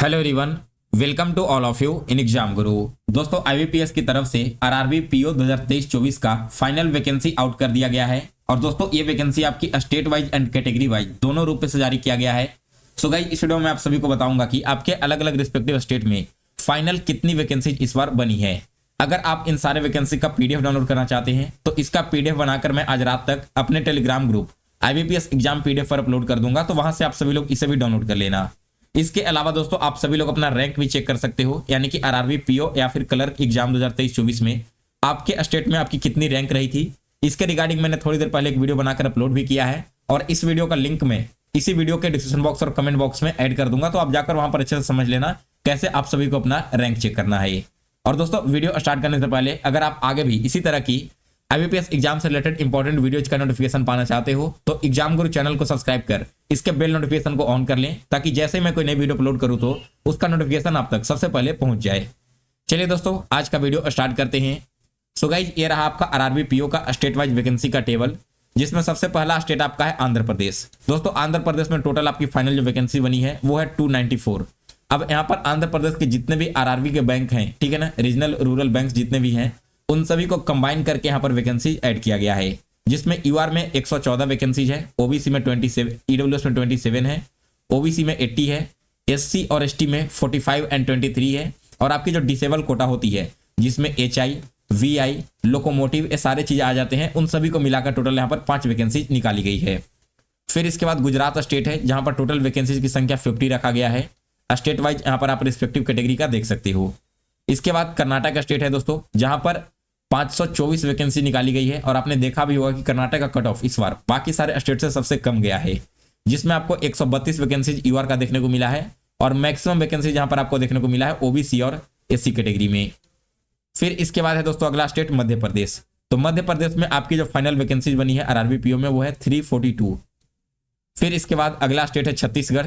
Hello everyone, welcome to all of you in exam guru. दोस्तों, IBPS की तरफ से आरआरबी पीओ 2023-24 का फाइनल वैकेंसी आउट कर दिया गया है। और दोस्तों, ये वैकेंसी आपकी state wise and category wise दोनों रूप से जारी किया गया है। सो गाइस, इस वीडियो में आप सभी को बताऊंगा कि आपके अलग अलग रिस्पेक्टिव स्टेट में फाइनल कितनी वैकेंसी इस बार बनी है। अगर आप इन सारे वैकेंसी का पीडीएफ डाउनलोड करना चाहते हैं तो इसका पीडीएफ बनाकर मैं आज रात तक अपने Telegram group IBPS exam PDF पर अपलोड कर दूंगा, तो वहां से आप सभी लोग इसे भी डाउनलोड कर लेना। इसके अलावा दोस्तों, आप सभी लोग अपना रैंक भी चेक कर सकते हो, यानी कि आरआरबी पीओ या फिर क्लर्क एग्जाम 2023-24 में आपके स्टेट में आपकी कितनी रैंक रही थी। इसके रिगार्डिंग मैंने थोड़ी देर पहले एक वीडियो बनाकर अपलोड भी किया है और इस वीडियो का लिंक मैं इसी वीडियो के डिस्क्रिप्शन बॉक्स और कमेंट बॉक्स में ऐड कर दूंगा, तो आप जाकर वहां पर अच्छे से समझ लेना कैसे आप सभी को अपना रैंक चेक करना है। और दोस्तों, वीडियो स्टार्ट करने से पहले अगर आप आगे भी इसी तरह की आईबीपीएस एग्जाम से रिलेटेड इंपॉर्टेंट वीडियोज का नोटिफिकेशन पाना चाहते हो तो एग्जाम गुरु चैनल को सब्सक्राइब कर इसके बेल नोटिफिकेशन को ऑन कर लें, ताकि जैसे मैं कोई नई वीडियो अपलोड करूं तो उसका नोटिफिकेशन आप तक सबसे पहले पहुंच जाए। चलिए दोस्तों, आज का वीडियो स्टार्ट करते हैं। सो गाइज, ये रहा आपका आरआरबी पीओ का स्टेट वाइज वैकेंसी का टेबल, जिसमें सबसे पहला स्टेट आपका है आंध्र प्रदेश। दोस्तों, आंध्र प्रदेश में टोटल आपकी फाइनल जो वैकेंसी बनी है वो है 294। अब यहाँ पर आंध्र प्रदेश के जितने भी आरआरबी के बैंक हैं, ठीक है ना, रीजनल रूरल बैंक जितने भी हैं, उन सभी को कंबाइन करके यहाँ पर वैकेंसी ऐड किया गया है, जिसमें यूआर में 114 वैकेंसीज है, ओबीसी में 27, ईडब्ल्यूएस में 27 है, ओबीसी में 80 है, एससी और एसटी में 45 एंड 23 है। और आपकी जो डिसेबल कोटा होती है, जिसमें एचआई, वीआई, लोकोमोटिव, ये सारे चीज आ जाते हैं, उन सभी को मिलाकर टोटल यहाँ पर 5 वैकेंसी निकाली गई है। फिर इसके बाद गुजरात स्टेट है, जहां पर टोटल वैकेंसीज की संख्या 50 रखा गया है। स्टेट वाइज यहाँ पर आप रिस्पेक्टिव कैटेगरी का देख सकते हो। इसके बाद कर्नाटक स्टेट है दोस्तों, जहां पर 524 वैकेंसी निकाली गई है। और आपने देखा भी होगा कि कर्नाटक का कट ऑफ इस बार बाकी सारे स्टेट से सबसे कम गया है, जिसमें आपको 132 वैकेंसी यूआर का देखने को मिला है और मैक्सिमम वैकेंसी जहां पर आपको देखने को मिला है ओबीसी और एससी कैटेगरी में। फिर इसके बाद है दोस्तों अगला स्टेट मध्य प्रदेश। तो मध्य प्रदेश में आपकी जो फाइनल वैकेंसी बनी है आरआरबी पीओ में वो है 342। फिर इसके बाद अगला स्टेट है छत्तीसगढ़।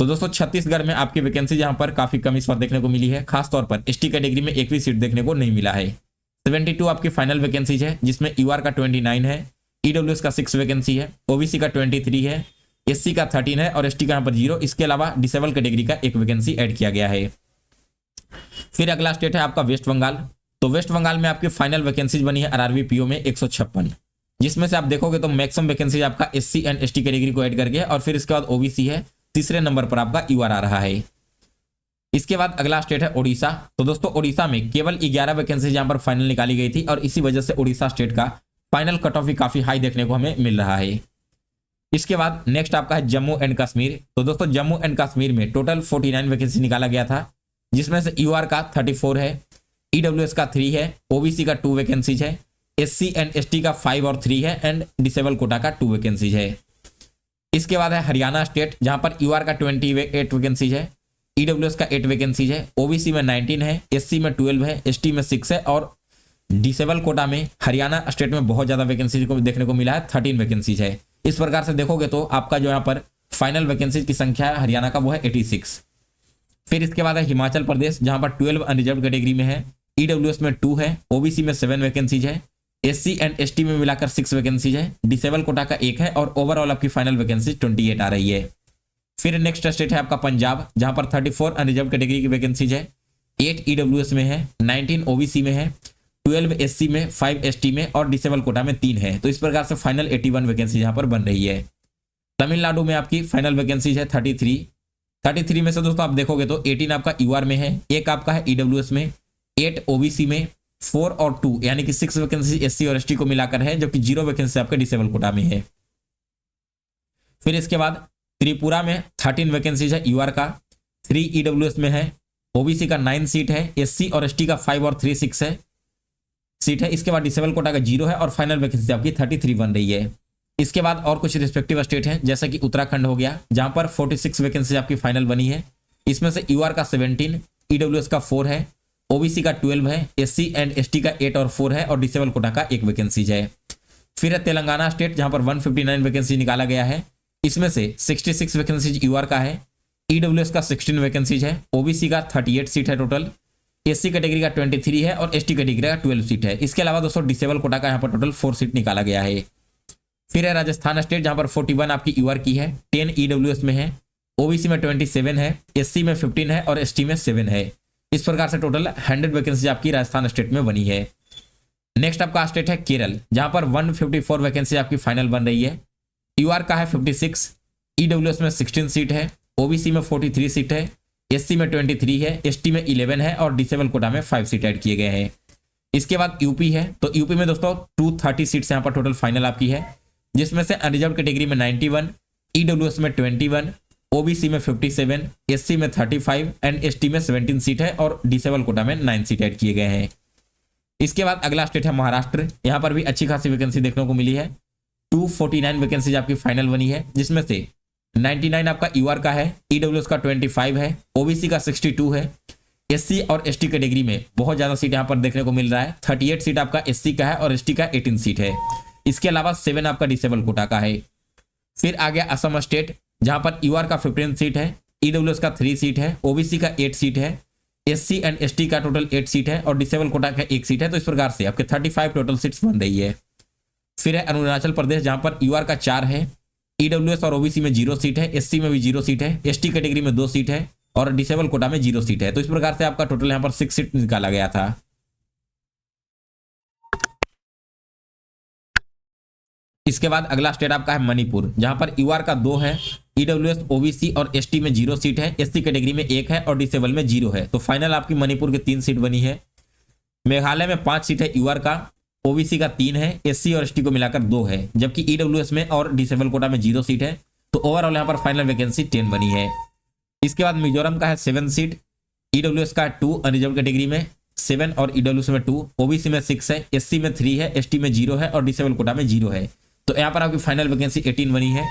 तो दोस्तों, छत्तीसगढ़ में आपकी वैकेंसी जहां पर काफी कम इस बार देखने को मिली है, खासतौर पर एसटी कैटेगरी में एक भी सीट देखने को नहीं मिला है। 72 आपकी फाइनल वैकेंसीज है, जिसमें यूआर का 29 है, ईडब्ल्यूएस का 6 वैकेंसी है, ओबीसी का 23 है, एससी का 13 है और एसटी का यहाँ पर 0। इसके अलावा डिसेबल कैटेगरी का एक वैकेंसी ऐड किया गया है। फिर अगला स्टेट है आपका वेस्ट बंगाल। तो वेस्ट बंगाल में आपकी फाइनल वैकेंसीज बनी है आरआरबी पीओ में 156, जिसमें से आप देखोगे तो मैक्सिमम वैकेंसी आपका एससी एंड एसटी कैटेगरी को ऐड करके, और फिर इसके बाद ओबीसी है, तीसरे नंबर पर आपका यूआर आ रहा है। इसके बाद अगला स्टेट है ओडिशा। तो दोस्तों, ओडिशा में केवल 11 वैकेंसी यहां पर फाइनल निकाली गई थी और इसी वजह से ओडिशा स्टेट का फाइनल कट ऑफ भी काफी हाई देखने को हमें मिल रहा है। इसके बाद नेक्स्ट आपका है जम्मू एंड कश्मीर। तो दोस्तों, जम्मू एंड कश्मीर में टोटल 49 वैकेंसी निकाला गया था, जिसमें से यूआर का 34 है, ईडब्ल्यूएस का 3 है, ओबीसी का 2 वैकेंसीज है, एससी एंड एसटी का 5 और 3 है एंड डिसेबल कोटा का 2 वैकेंसीज है। इसके बाद है हरियाणा स्टेट, जहां पर यूआर का 28 वैकेंसीज है, ईडब्ल्यूएस का 8 वैकेंसीज है, ओबीसी में 19 है, एससी में 12 है, एसटी में 6 है और डिसेबल कोटा में हरियाणा स्टेट में बहुत ज्यादा वैकेंसीज को देखने को मिला है, 13 वैकेंसीज है। इस प्रकार से देखोगे तो आपका जो यहाँ पर फाइनल वैकेंसीज की संख्या है हरियाणा का वो है 86। फिर इसके बाद है हिमाचल प्रदेश, जहां पर 12 अनरिजर्व कैटेगरी में है, ईडब्ल्यूएस में 2 है, ओबीसी में 7 वैकेंसीज है, एससी एंड एसटी में मिलाकर 6 वैकेंसीज है, डिसेबल कोटा का 1 है और ओवरऑल आपकी फाइनल वैकेंसी 28 आ रही है। फिर नेक्स्ट स्टेट है आपका पंजाब, जहां पर 34 अनरिजर्व कैटेगरी की वैकेंसीज है, 8 ईडब्ल्यूएस में है, 19 ओबीसी में है, 12 एससी में, 5 एसटी में और डिसेबल कोटा में 3 है। तो इस प्रकार से फाइनल 81 वैकेंसी यहां पर बन रही है। तमिलनाडु में आपकी फाइनल वैकेंसीज है 33 में से दोस्तों आप देखोगे तो 18 आपका यूआर में है, 1 आपका है ईडब्ल्यूएस में, 8 ओबीसी में, 4 और 2 यानी कि 6 वैकेंसी एससी और एसटी को मिलाकर है, जबकि 0 वैकेंसी आपके डिसेबल कोटा में है। फिर इसके बाद त्रिपुरा में 13 वैकेंसीज है, यूआर का 3 ईडब्ल्यूएस में है, ओबीसी का 9 सीट है, एससी और एसटी का 5 और 3 6 है सीट है। इसके बाद डिसेबल कोटा का 0 है और फाइनल वैकेंसी आपकी 33 बन रही है। इसके बाद और कुछ रिस्पेक्टिव स्टेट हैं, जैसा कि उत्तराखंड हो गया, जहां पर 46 वैकेंसी आपकी फाइनल बनी है। इसमें से यूआर का 17, ईडब्ल्यूएस का 4 है, ओबीसी का 12 है, एससी एंड एसटी का 8 और 4 है और डिसेबल कोटा का 1 वैकेंसीज है। फिर है तेलंगाना स्टेट, जहां पर 159 वैकेंसी निकाला गया है। इसमें से 66 वैकेंसीज यूआर का है, ईडब्ल्यूएस का 16 वैकेंसीज है, ओबीसी का 38 सीट है टोटल, एससी कैटेगरी का 23 है और एसटी कैटेगरी का 12 सीट है। इसके अलावा दोस्तों डिसेबल कोटा का यहाँ पर टोटल 4 सीट निकाला गया है। फिर है राजस्थान स्टेट, जहां पर 41 आपकी यूआर की है, 10 ईडब्ल्यूएस में है, ओबीसी में 27 है, एससी में 15 है और एसटी में 7 है। इस प्रकार से टोटल 100 वैकेंसी आपकी राजस्थान स्टेट में बनी है। नेक्स्ट आपका स्टेट है केरल, जहां पर 154 वैकेंसी आपकी फाइनल बन रही है। यूआर का है 56, ईडब्ल्यूएस में 16 सीट है, ओबीसी में 43 सीट है, एससी में 23 है, एसटी में 11 है और डिसेबल कोटा में 5 सीट ऐड किए गए हैं। इसके बाद यूपी है, तो यूपी में दोस्तों 230 सीट्स यहाँ पर टोटल फाइनल आपकी है, जिसमें से अनरिजर्व कैटेगरी में 91, ईडब्ल्यूएस में 21, ओबीसी में 57, एससी में 35 एंड एसटी में 17 सीट है और डिसेबल कोटा में 9 सीट ऐड किए गए हैं। इसके बाद अगला स्टेट है महाराष्ट्र। यहाँ पर भी अच्छी खासी वैकेंसी देखने को मिली है। 249 वैकेंसी आपकी फाइनल बनी है, जिसमें से 99 आपका यूआर का है, ईडब्ल्यूएस का 25 है, ओबीसी का 62 है, एससी और एसटी कैटेगरी में बहुत ज्यादा सीट यहाँ पर देखने को मिल रहा है। 38 सीट आपका एससी का है और एसटी का 18 सीट है। इसके अलावा 7 आपका डिसेबल कोटा का है। फिर आ गया असम स्टेट, जहां पर यूआर का 15 सीट है, ईडब्ल्यूएस का 3 सीट है, ओबीसी का 8 सीट है, एससी एंड एसटी का टोटल 8 सीट है और डिसेबल कोटा का 1 सीट है। तो इस प्रकार से आपके 35 टोटल सीट्स बन रही है। फिर है अरुणाचल प्रदेश, जहां पर यूआर का 4 है, ईडब्ल्यूएस और ओबीसी में 0 सीट है, एससी में भी 0 सीट है, एसटी कैटेगरी में 2 सीट है और डिसेबल कोटा में 0 सीट है। तो इस प्रकार से आपका टोटल यहाँ पर 6 सीट निकाला गया था। इसके बाद अगला स्टेट आपका है मणिपुर, जहां पर यूआर का 2 है, ईडब्ल्यूएस ओबीसी और एसटी में 0 सीट है, एससी कैटेगरी में 1 है और डिसेबल में 0 है। तो फाइनल आपकी मणिपुर के 3 सीट बनी है। मेघालय में 5 सीट है यूआर का, ओबीसी का 3 है, एससी और एसटी को मिलाकर 2 है, जबकि ईडब्ल्यूएस में और डिसेबल कोटा में 0 सीट है। तो ओवरऑल यहाँ पर फाइनल वैकेंसी 10 बनी है। इसके बाद मिजोरम का है 7 सीट, ईडब्ल्यूएस का 2, अनरिजर्व कैटेगरी में 7 और ईडब्ल्यूएस में 2, ओबीसी में 6 है, एससी में 3 है, एसटी में 0 है और डिसेबल कोटा में 0 है। तो यहाँ पर आपकी फाइनल वैकेंसी 18 बनी है।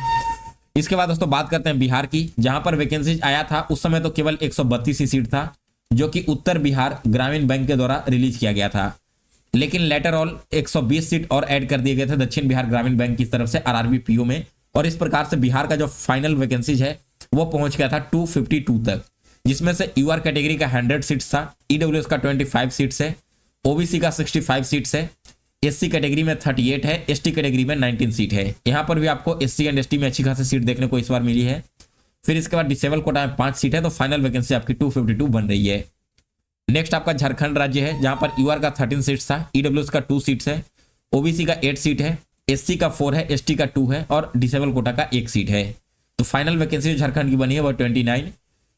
इसके बाद दोस्तों बात करते हैं बिहार की, जहां पर वैकेंसी आया था उस समय तो केवल 132 ही सीट था, जो कि उत्तर बिहार ग्रामीण बैंक के द्वारा रिलीज किया गया था। लेकिन लेटर ऑल 120 सीट और ऐड कर दिए गए थे दक्षिण बिहार ग्रामीण बैंक की तरफ से आरआरबी पीओ में, और इस प्रकार से बिहार का जो फाइनल वैकेंसीज है वो पहुंच गया था 252 तक, जिसमें से यूआर कैटेगरी का 100 सीट्स था, ईडब्ल्यूएस का 25 सीट्स है, ओबीसी का 65 सीट्स है, एससी कैटेगरी में 38 है, एसटी कैटेगरी में 19 सीट है। यहां पर भी आपको एससी एंड एसटी में अच्छी खासी सीट देखने को इस बार मिली है। फिर इसके बाद डिसेबल कोटा में 5 सीट है, तो फाइनल वैकेंसी आपकी 252 बन रही है। नेक्स्ट आपका झारखंड राज्य है, जहां पर यूआर का 13 सीट्स था, ईडब्ल्यूएस का 2 सीट्स है, ओबीसी का 8 सीट है, एससी का 4 है, एसटी का 2 है और डिसेबल कोटा का 1 सीट है। तो फाइनल वैकेंसी झारखंड की बनी है वो 29।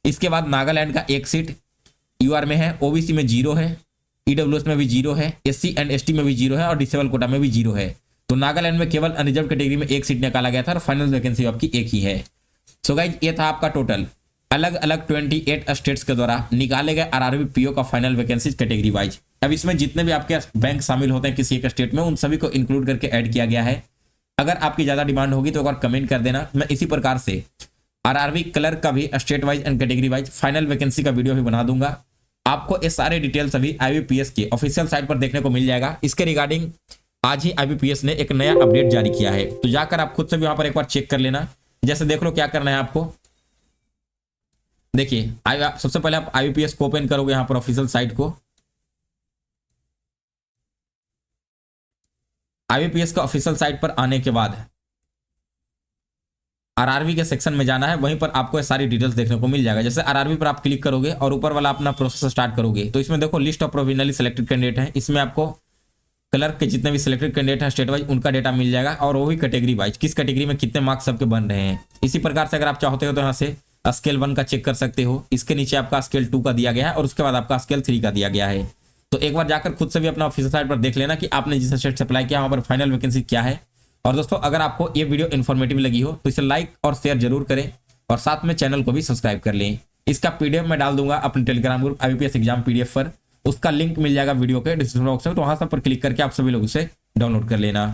इसके बाद नागालैंड का 1 सीट यूआर में है, ओबीसी में 0 है, ईडब्ल्यूएस में भी 0 है, एससी एंड एसटी में भी 0 है और डिसेबल कोटा में भी 0 है। तो नागालैंड में केवल अनरिजर्व कैटेगरी में 1 सीट निकाला गया था और फाइनल वैकेंसी आपकी 1 ही है। सो गाइज ये था आपका टोटल अलग अलग 28 स्टेट्स के द्वारा निकाले गए आरआरबी पीओ का फाइनल वैकेंसी कैटेगरी वाइज। अब इसमें जितने भी आपके बैंक शामिल होते हैं किसी एक स्टेट में, उन सभी को इंक्लूड करके ऐड किया गया है। अगर आपकी ज्यादा डिमांड होगी तो एक बार कमेंट कर देना, मैं इसी प्रकार से आरआरबी क्लर्क का भी state wise and category wise final vacancy का वीडियो भी बना दूंगा। आपको ये सारे डिटेल्स अभी आईबीपीएस की ऑफिशियल साइट पर देखने को मिल जाएगा। इसके रिगार्डिंग आज ही आईबीपीएस ने एक नया अपडेट जारी किया है, तो जाकर आप खुद से भी वहां पर एक बार चेक कर लेना। जैसे देख लो क्या करना है आपको, देखिए सबसे पहले आप आईबीपीएस को ओपन करोगे यहाँ पर ऑफिशियल साइट को। आईबीपीएस का ऑफिशियल साइट पर आने के बाद आरआरबी के सेक्शन में जाना है, वहीं पर आपको सारी डिटेल्स देखने को मिल जाएगा। जैसे आरआरबी पर आप क्लिक करोगे और ऊपर वाला अपना प्रोसेस स्टार्ट करोगे, तो इसमें देखो list of provisionally selected candidate है। इसमें आपको क्लर्क के जितने भी सिलेक्टेड कैंडिडेट हैं स्टेट वाइज उनका डेटा मिल जाएगा, और वो भी कैटेगरी वाइज किस कैटेगरी में कितने मार्क्स सबके बन रहे हैं। इसी प्रकार से अगर आप चाहते हो तो यहाँ से स्केल 1 का चेक कर सकते हो, इसके नीचे आपका स्केल 2 का दिया गया है और उसके बाद आपका स्केल 3 का दिया गया है। तो एक बार जाकर खुद से भी अपना ऑफिशियल साइट पर देख लेना कि आपने जिस स्टेट से अप्लाई किया वहाँ पर फाइनल वैकेंसी क्या है। और दोस्तों अगर आपको ये वीडियो इन्फॉर्मेटिव लगी हो तो इसे लाइक और शेयर जरूर करें, और साथ में चैनल को भी सब्सक्राइब कर लें। इसका पीडीएफ मैं डाल दूंगा अपने Telegram group IBPS exam PDF पर, उसका लिंक मिल जाएगा वीडियो के डिस्क्रिप्शन बॉक्स में, तो वहां सब पर क्लिक करके आप सभी लोग उसे डाउनलोड कर लेना।